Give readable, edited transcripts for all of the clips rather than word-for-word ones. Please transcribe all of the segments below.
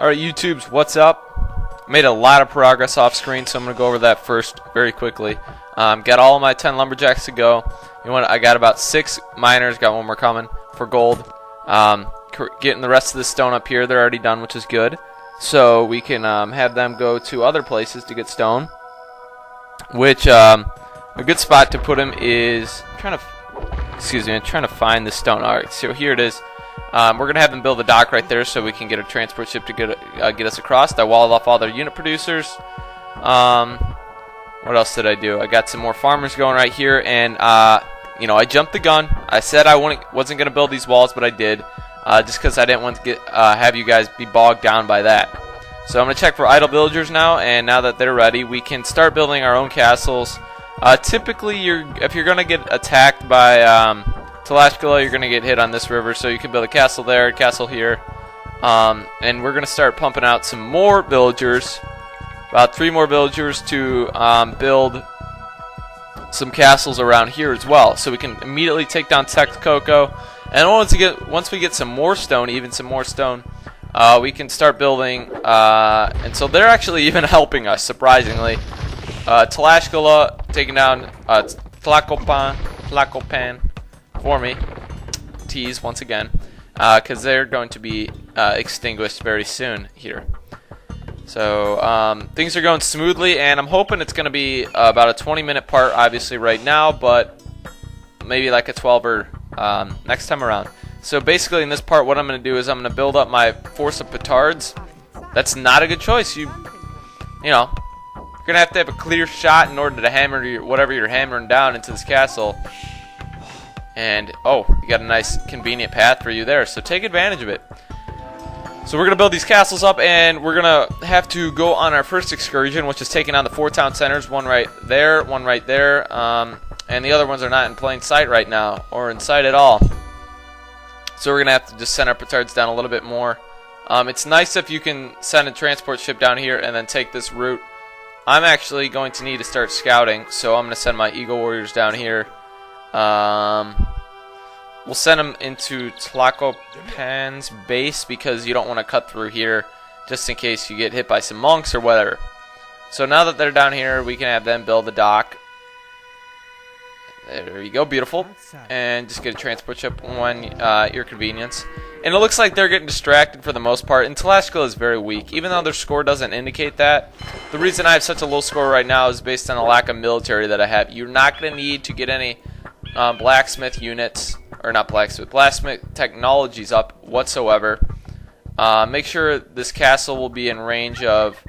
Alright, YouTubes, what's up? Made a lot of progress off screen, so I'm going to go over that first very quickly. Got all of my 10 lumberjacks to go. You know what? I got about 6 miners, got one more coming for gold. Getting the rest of the stone up here, they're already done, which is good. So we can have them go to other places to get stone. Which, a good spot to put them is, I'm trying to find the stone. Alright, so here it is. We're going to have them build a dock right there so we can get a transport ship to get us across. I walled off all their unit producers. What else did I do? I got some more farmers going right here, and you know, I jumped the gun. I said I wasn't going to build these walls, but I did, just because I didn't want to have you guys be bogged down by that. So I'm going to check for idle villagers now, and now that they're ready, we can start building our own castles. Typically, if you're going to get attacked by Tlaxcalan, you're going to get hit on this river, so you can build a castle there, a castle here, and we're going to start pumping out some more villagers, about 3 more villagers to build some castles around here as well, so we can immediately take down Texcoco. And once we get some more stone, we can start building, and so they're actually even helping us, surprisingly. Tlaxcalan taking down Tlacopan for me, tease once again, because they're going to be extinguished very soon here. So things are going smoothly, and I'm hoping it's going to be about a 20-minute part, obviously right now, but maybe like a 12 or next time around. So basically in this part, what I'm going to do is I'm going to build up my force of Petards. That's not a good choice. You know, you're going to have a clear shot in order to hammer whatever you're hammering down into this castle. And, oh, you got a nice convenient path for you there, so take advantage of it. So we're going to build these castles up, and we're going to have to go on our first excursion, which is taking on the 4 town centers, one right there, and the other ones are not in plain sight right now, or in sight at all. So we're going to have to just send our Petards down a little bit more. It's nice if you can send a transport ship down here and then take this route. I'm actually going to need to start scouting, so I'm going to send my Eagle Warriors down here. We'll send them into Tlacopan's base because you don't want to cut through here just in case you get hit by some monks or whatever. So now that they're down here, we can have them build the dock. There you go, beautiful. And just get a transport ship when your convenience. And it looks like they're getting distracted for the most part. And Tlaxcalan is very weak, even though their score doesn't indicate that. The reason I have such a low score right now is based on the lack of military that I have. You're not going to need to get any blacksmith units, or not blacksmith technologies up whatsoever. Make sure this castle will be in range of,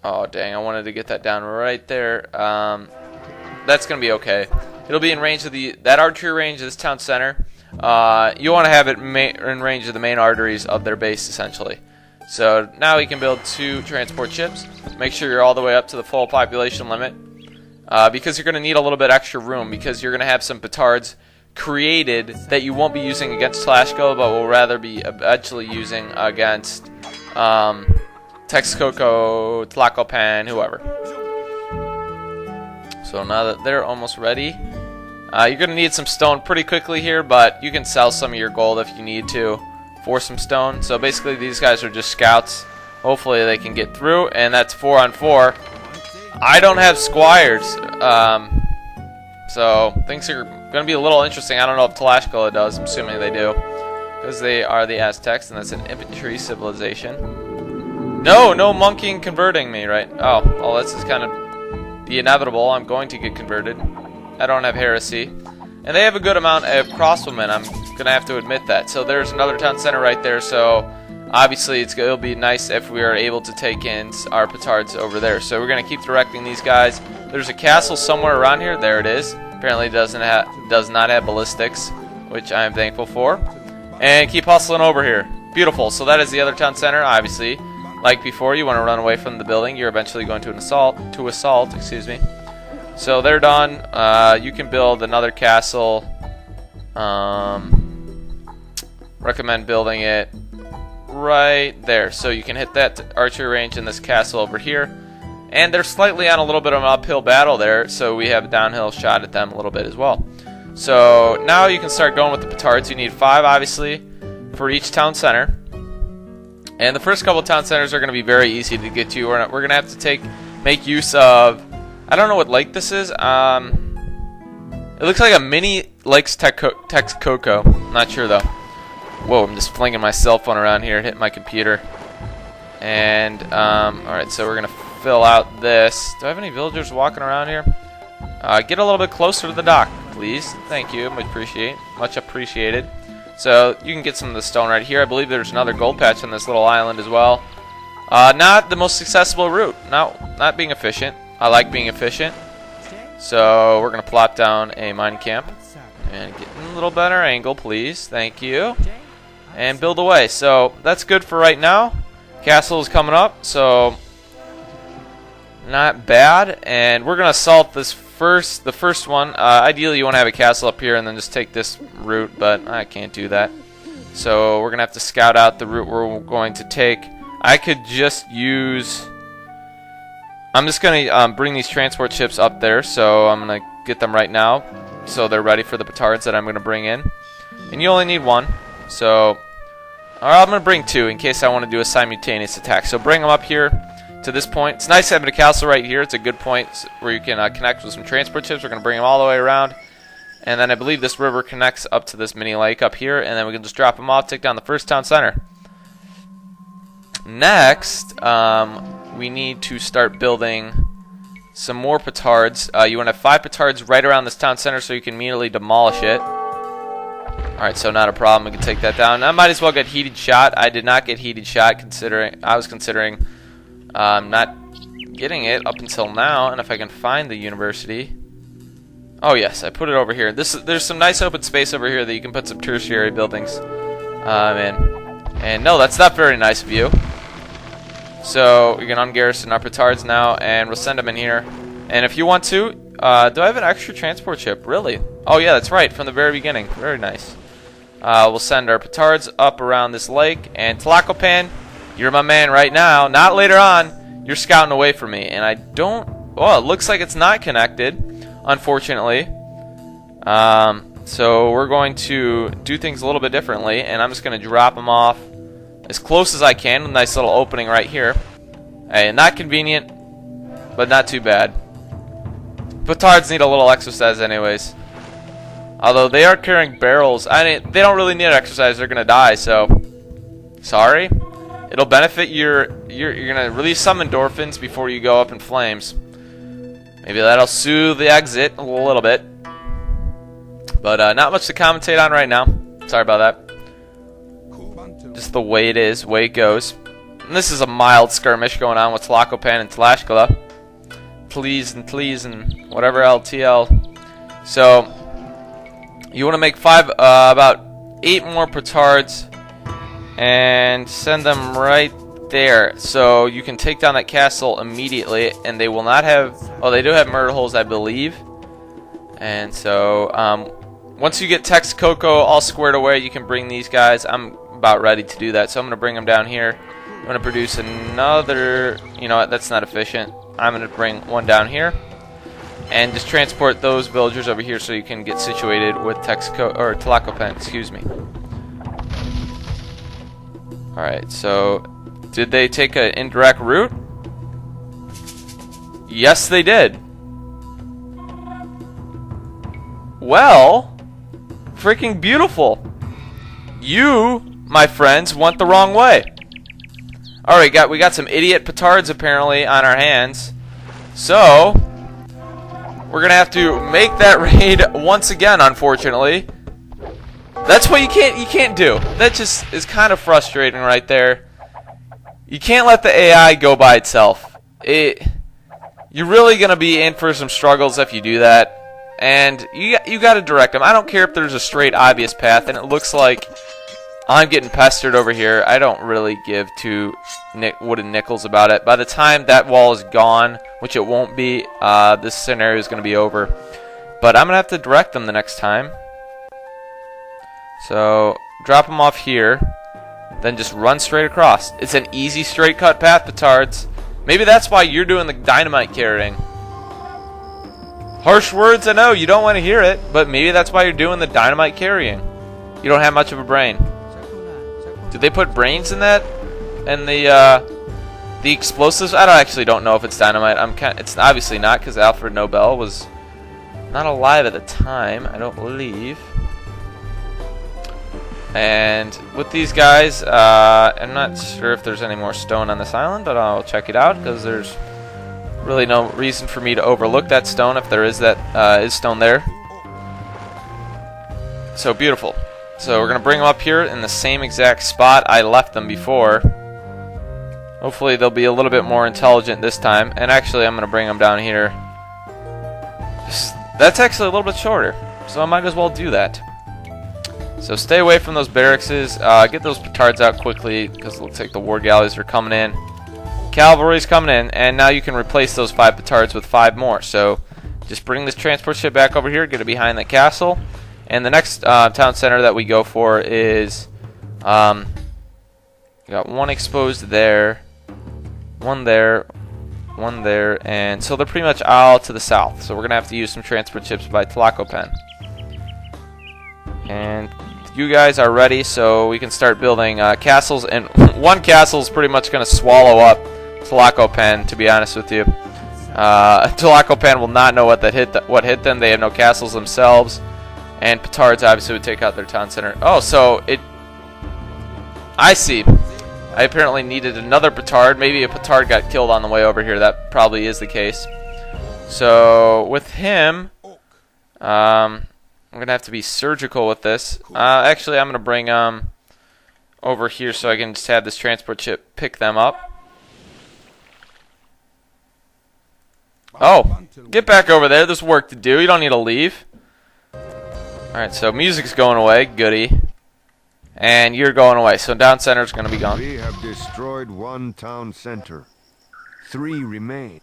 oh dang, I wanted to get that down right there. That's gonna be okay. It'll be in range of that archery range of this town center. You want to have it in range of the main arteries of their base, essentially. So now we can build 2 transport ships. Make sure you're all the way up to the full population limit. Because you're going to need a little bit extra room, because you're going to have some Petards created that you won't be using against Tlaxcalan, but will rather be eventually using against Texcoco, Tlacopan, whoever. So now that they're almost ready, you're going to need some stone pretty quickly here, but you can sell some of your gold if you need to for some stone. So basically these guys are just scouts. Hopefully they can get through, and that's 4 on 4. I don't have squires, so things are going to be a little interesting. I don't know if Tlaxcalan does. I'm assuming they do, because they are the Aztecs, and that's an infantry civilization. No monkeying converting me, right? Oh, well, this is kind of the inevitable. I'm going to get converted. I don't have heresy, and they have a good amount of crossbowmen. I'm going to have to admit that. So there's another town center right there, so obviously, it'll be nice if we are able to take in our Petards over there. So we're going to keep directing these guys. There's a castle somewhere around here. There it is. Apparently, it does not have ballistics, which I am thankful for. And keep hustling over here. Beautiful. So that is the other town center. Obviously, like before, you want to run away from the building. You're eventually going to assault. Excuse me. So they're done. You can build another castle. Recommend building it right there, so you can hit that archery range in this castle over here, and they're slightly on a little bit of an uphill battle there, so we have a downhill shot at them a little bit as well. So now you can start going with the Petards. You need 5 obviously for each town center, And the first couple town centers are going to be very easy to get to. We're going to have to make use of, I don't know what lake this is. It looks like a mini Lake Texcoco. I'm not sure though. Whoa, I'm just flinging my cell phone around here, hitting my computer. And, alright, so we're going to fill out this. Do I have any villagers walking around here? Get a little bit closer to the dock, please. Thank you, much appreciated. So you can get some of the stone right here. I believe there's another gold patch on this little island as well. Not the most accessible route. Not being efficient. I like being efficient. So we're going to plop down a mine camp. And get a little better angle, please. Thank you. And build away. So that's good for right now. Castle is coming up, so not bad. And we're going to assault the first one. Ideally, you want to have a castle up here and then just take this route, but I can't do that. So we're going to have to scout out the route we're going to take. I could just use... I'm just going to bring these transport ships up there, so I'm going to get them right now so they're ready for the Petards that I'm going to bring in. And you only need one, so... Or I'm going to bring two in case I want to do a simultaneous attack. So bring them up here to this point. It's nice having a castle right here. It's a good point where you can connect with some transport ships. We're going to bring them all the way around. And then I believe this river connects up to this mini lake up here. And then we can just drop them off, take down the first town center. Next, we need to start building some more Petards. You want to have 5 Petards right around this town center so you can immediately demolish it. Alright, so not a problem. We can take that down. I might as well get heated shot. I did not get heated shot considering I was considering not getting it up until now. And if I can find the university. Oh yes, I put it over here. There's some nice open space over here that you can put some tertiary buildings in. And no, that's not very nice of you. So we can ungarrison our Petards now, and we'll send them in here. And if you want to, do I have an extra transport ship? Really? Oh yeah, that's right, from the very beginning. Very nice. We'll send our Petards up around this lake, and Tlacopan, you're my man right now. Not later on. You're scouting away from me, and I don't... Oh, it looks like it's not connected, unfortunately. So we're going to do things a little bit differently, and I'm just going to drop them off as close as I can. A nice little opening right here. Hey, not convenient, but not too bad. Petards need a little exercise anyways. Although they are carrying barrels. They don't really need exercise. They're going to die, so... Sorry. It'll benefit you're going to release some endorphins before you go up in flames. Maybe that'll soothe the exit a little bit. But not much to commentate on right now. Sorry about that. Just the way it is, way it goes. And this is a mild skirmish going on with Tlacopan and Tlaxcalan. Please and whatever LTL. So you want to make about 8 more Petards and send them right there, so you can take down that castle immediately. And they will not have. Oh, they do have murder holes, I believe. And so once you get Texcoco all squared away, you can bring these guys. I'm about ready to do that, so I'm going to bring them down here. I'm going to produce another. You know what? That's not efficient. I'm going to bring one down here and just transport those villagers over here so you can get situated with Tlacopan, excuse me. Alright, so did they take an indirect route? Yes, they did. Well, freaking beautiful. You, my friends, went the wrong way. Alright, we got some idiot Petards apparently on our hands. So we're gonna have to make that raid once again, unfortunately. That's what you can't do. That just is kind of frustrating right there. You can't let the AI go by itself. You're really gonna be in for some struggles if you do that. And you gotta direct them. I don't care if there's a straight obvious path, and it looks like I'm getting pestered over here. I don't really give two wooden nickels about it. By the time that wall is gone, which it won't be, this scenario is going to be over. But I'm going to have to direct them the next time. So, drop them off here. Then just run straight across. It's an easy straight cut path, Petards. Maybe that's why you're doing the dynamite carrying. Harsh words, I know, you don't want to hear it. But maybe that's why you're doing the dynamite carrying. You don't have much of a brain. Did they put brains in that the explosives. I actually don't know if it's dynamite. It's obviously not, because Alfred Nobel was not alive at the time, I don't believe. And with these guys, I'm not sure if there's any more stone on this island, but I'll check it out, because there's really no reason for me to overlook that stone if there is stone there. So beautiful. So we're gonna bring them up here in the same exact spot I left them before. Hopefully they'll be a little bit more intelligent this time. And actually, I'm gonna bring them down here. That's actually a little bit shorter, so I might as well do that. So stay away from those barracks. Get those petards out quickly, because it looks like the war galleys are coming in. Cavalry's coming in, and now you can replace those 5 petards with 5 more. So just bring this transport ship back over here, get it behind the castle. And the next town center that we go for is, we got one exposed there, one there, one there, and so they're pretty much all to the south. So we're gonna have to use some transport ships by Tlacopan. And you guys are ready, so we can start building castles. And one castle is pretty much gonna swallow up Tlacopan, to be honest with you. Tlacopan will not know what hit them. They have no castles themselves. And Petards obviously would take out their town center. Oh, so I see. I apparently needed another Petard. Maybe a Petard got killed on the way over here. That probably is the case. So with him, I'm gonna have to be surgical with this. Actually, I'm gonna bring over here so I can just have this transport ship pick them up. Oh, get back over there. There's work to do. You don't need to leave. Alright, so music's going away, goody. And you're going away, so town center's going to be gone. We have destroyed 1 town center. 3 remain.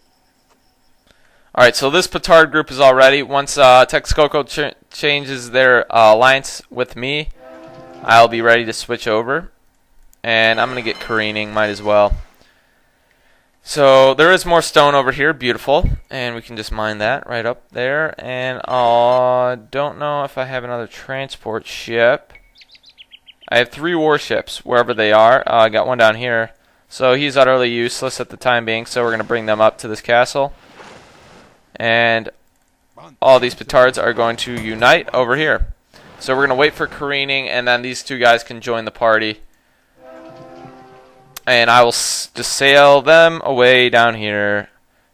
Alright, so this Petard group is all ready. Once Texcoco changes their alliance with me, I'll be ready to switch over. And I'm going to get careening, might as well. So there is more stone over here, beautiful, and we can just mine that right up there. And don't know if I have another transport ship. I have 3 warships wherever they are. I got one down here, so he's utterly useless at the time being. So we're gonna bring them up to this castle, and all these petards are going to unite over here. So we're gonna wait for careening, and then these 2 guys can join the party. And I will just sail them away down here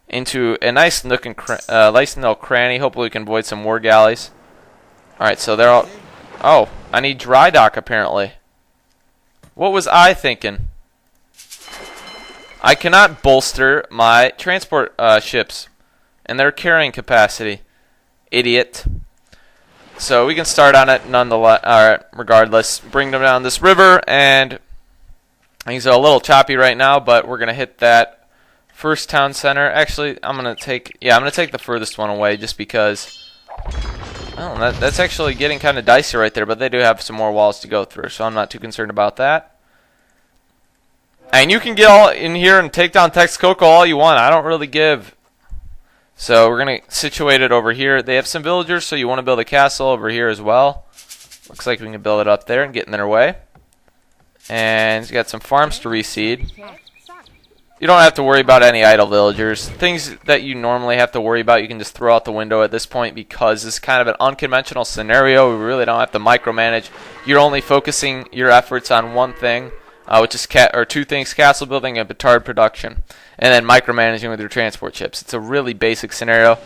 into a nice nook and nice little cranny. Hopefully we can avoid some war galleys. Alright, so they're all... Oh, I need dry dock apparently. What was I thinking? I cannot bolster my transport ships and their carrying capacity. Idiot. So we can start on it nonetheless. Alright, regardless. Bring them down this river, and... Things are a little choppy right now, but we're gonna hit that first town center. Actually, I'm gonna take the furthest one away, just because. Oh, that's actually getting kind of dicey right there. But they do have some more walls to go through, so I'm not too concerned about that. And you can get all in here and take down Texcoco all you want. I don't really give. So we're gonna situate it over here. They have some villagers, so you want to build a castle over here as well. Looks like we can build it up there and get in their way. And you got some farms to reseed. You don't have to worry about any idle villagers. Things that you normally have to worry about, you can just throw out the window at this point, because it's kind of an unconventional scenario. We really don't have to micromanage. You're only focusing your efforts on one thing, which is 2 things: castle building and petard production, and then micromanaging with your transport ships. It's a really basic scenario.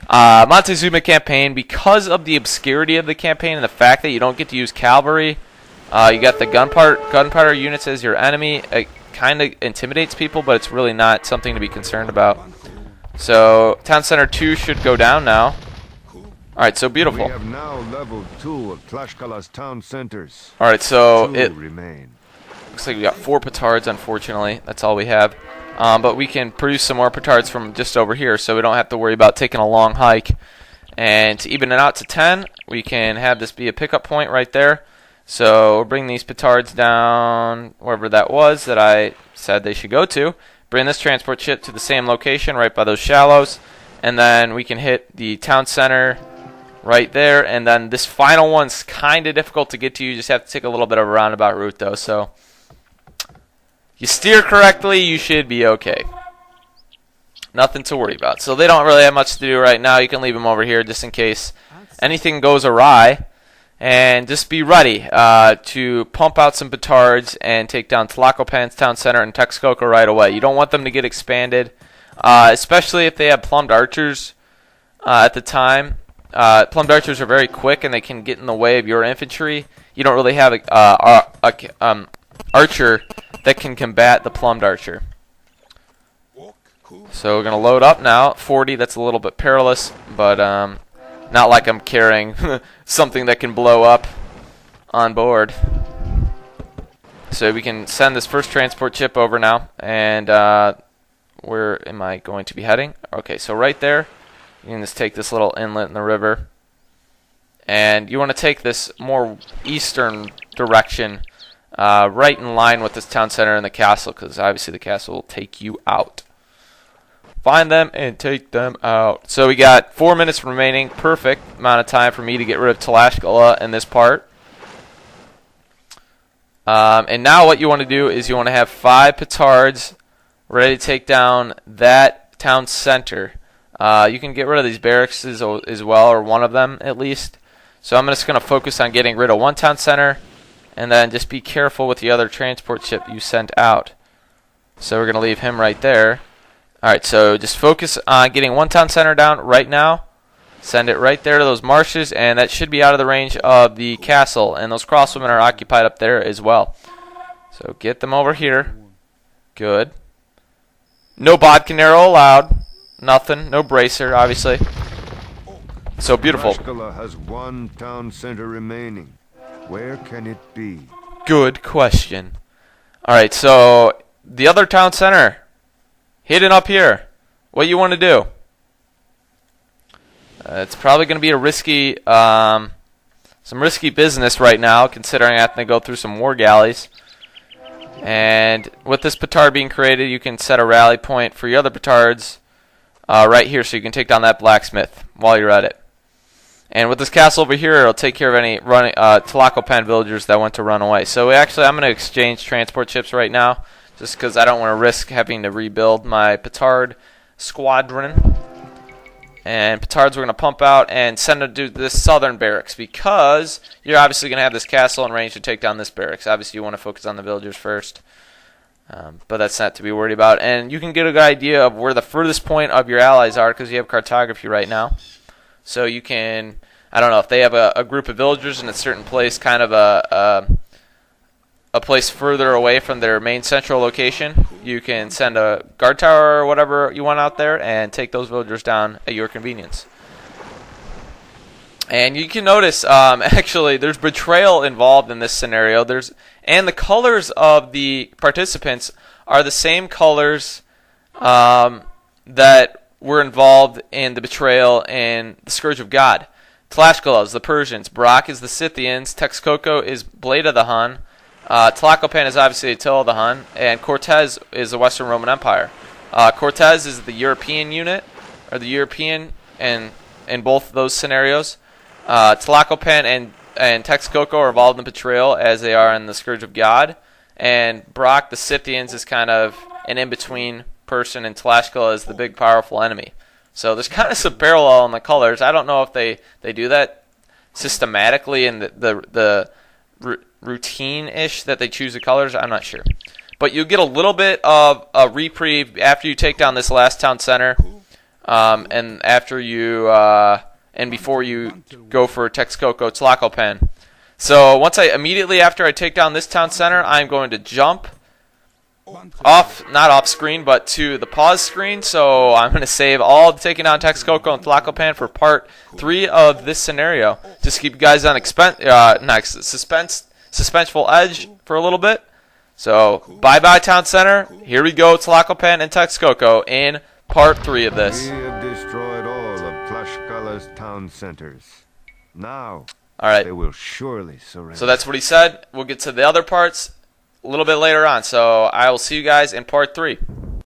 Montezuma campaign, because of the obscurity of the campaign and the fact that you don't get to use cavalry. You got the gunpowder units as your enemy. It kind of intimidates people, but it's really not something to be concerned about. So town center 2 should go down now. Alright, so beautiful. We have now leveled 2 of Tlaxcalan Town Centers. Alright, so 2 it remain. Looks like we got 4 petards, unfortunately. That's all we have. But we can produce some more petards from just over here, so we don't have to worry about taking a long hike. And to even it out to 10, we can have this be a pickup point right there. So we'll bring these petards down wherever that was that I said they should go to. Bring this transport ship to the same location right by those shallows. And then we can hit the town center right there. And then this final one's kind of difficult to get to. You just have to take a little bit of a roundabout route though. So you steer correctly, you should be okay. Nothing to worry about. So they don't really have much to do right now. You can leave them over here just in case anything goes awry. And just be ready to pump out some Petards and take down Tlacopan Town Center and Texcoco right away. You don't want them to get expanded, especially if they have plumbed archers at the time. Plumbed archers are very quick and they can get in the way of your infantry. You don't really have a archer that can combat the plumbed archer. So we're going to load up now. 40, that's a little bit perilous, but not like I'm carrying something that can blow up on board. So we can send this first transport ship over now. And where am I going to be heading? Okay, so right there. You can just take this little inlet in the river. And you want to take this more eastern direction, right in line with this town center and the castle, because obviously the castle will take you out. Find them and take them out. So we got 4 minutes remaining. Perfect amount of time for me to get rid of Tlaxcalan in this part. And now what you want to do is you want to have 5 Petards ready to take down that town center. You can get rid of these barracks as well, or one of them at least. So I'm just going to focus on getting rid of one town center, and then just be careful with the other transport ship you sent out. So we're going to leave him right there. Alright, so just focus on getting one town center down right now. Send it right there to those marshes, and that should be out of the range of the castle. And those crosswomen are occupied up there as well. So get them over here. Good. No bodkin arrow allowed. Nothing. No bracer, obviously. So beautiful. Tlaxcalan has one town center remaining. Where can it be? Good question. Alright, so the other town center. Hidden up here. What you want to do? It's probably going to be a risky, some risky business right now, considering I have to go through some war galleys. And with this Petard being created, you can set a rally point for your other Petards right here, so you can take down that blacksmith while you're at it. And with this castle over here, it'll take care of any Tlacopan villagers that want to run away. So actually, I'm going to exchange transport ships right now, just because I don't want to risk having to rebuild my Petard squadron. And Petards we're going to pump out and send them to this southern barracks, because you're obviously going to have this castle in range to take down this barracks. Obviously, you want to focus on the villagers first, but that's not to be worried about. And you can get a good idea of where the furthest point of your allies are, because you have cartography right now. So you can, I don't know, if they have a group of villagers in a certain place, kind of a place further away from their main central location, you can send a guard tower or whatever you want out there and take those villagers down at your convenience. And you can notice, actually, there's betrayal involved in this scenario. And the colors of the participants are the same colors that were involved in the betrayal in the Scourge of God. Tlaxcalan is the Persians, Brock is the Scythians, Texcoco is Blade of the Hun, Tlacopan is obviously Attila the Hun, and Cortez is the Western Roman Empire. Cortez is the European unit, or the European in both those scenarios. Tlacopan and Texcoco are involved in the betrayal as they are in the Scourge of God. And Brock, the Scythians, is kind of an in-between person, and Tlaxcalan is the big, powerful enemy. So there's kind of some parallel in the colors. I don't know if they do that systematically in the routine-ish that they choose the colors. I'm not sure. But you get a little bit of a reprieve after you take down this last town center, and after you and before you go for Texcoco Tlacopan. So immediately after I take down this town center, I'm going to jump not off screen, but to the pause screen. So I'm going to save all taking down Texcoco and Tlacopan for part 3 of this scenario. Just keep you guys on suspenseful edge for a little bit. So bye-bye town center. Here we go, Tlacopan and Texcoco in part 3 of this. We have destroyed all of Tlaxcalan's town centers. Now, they will surely surrender. So that's what he said. We'll get to the other parts a little bit later on. So I will see you guys in part 3.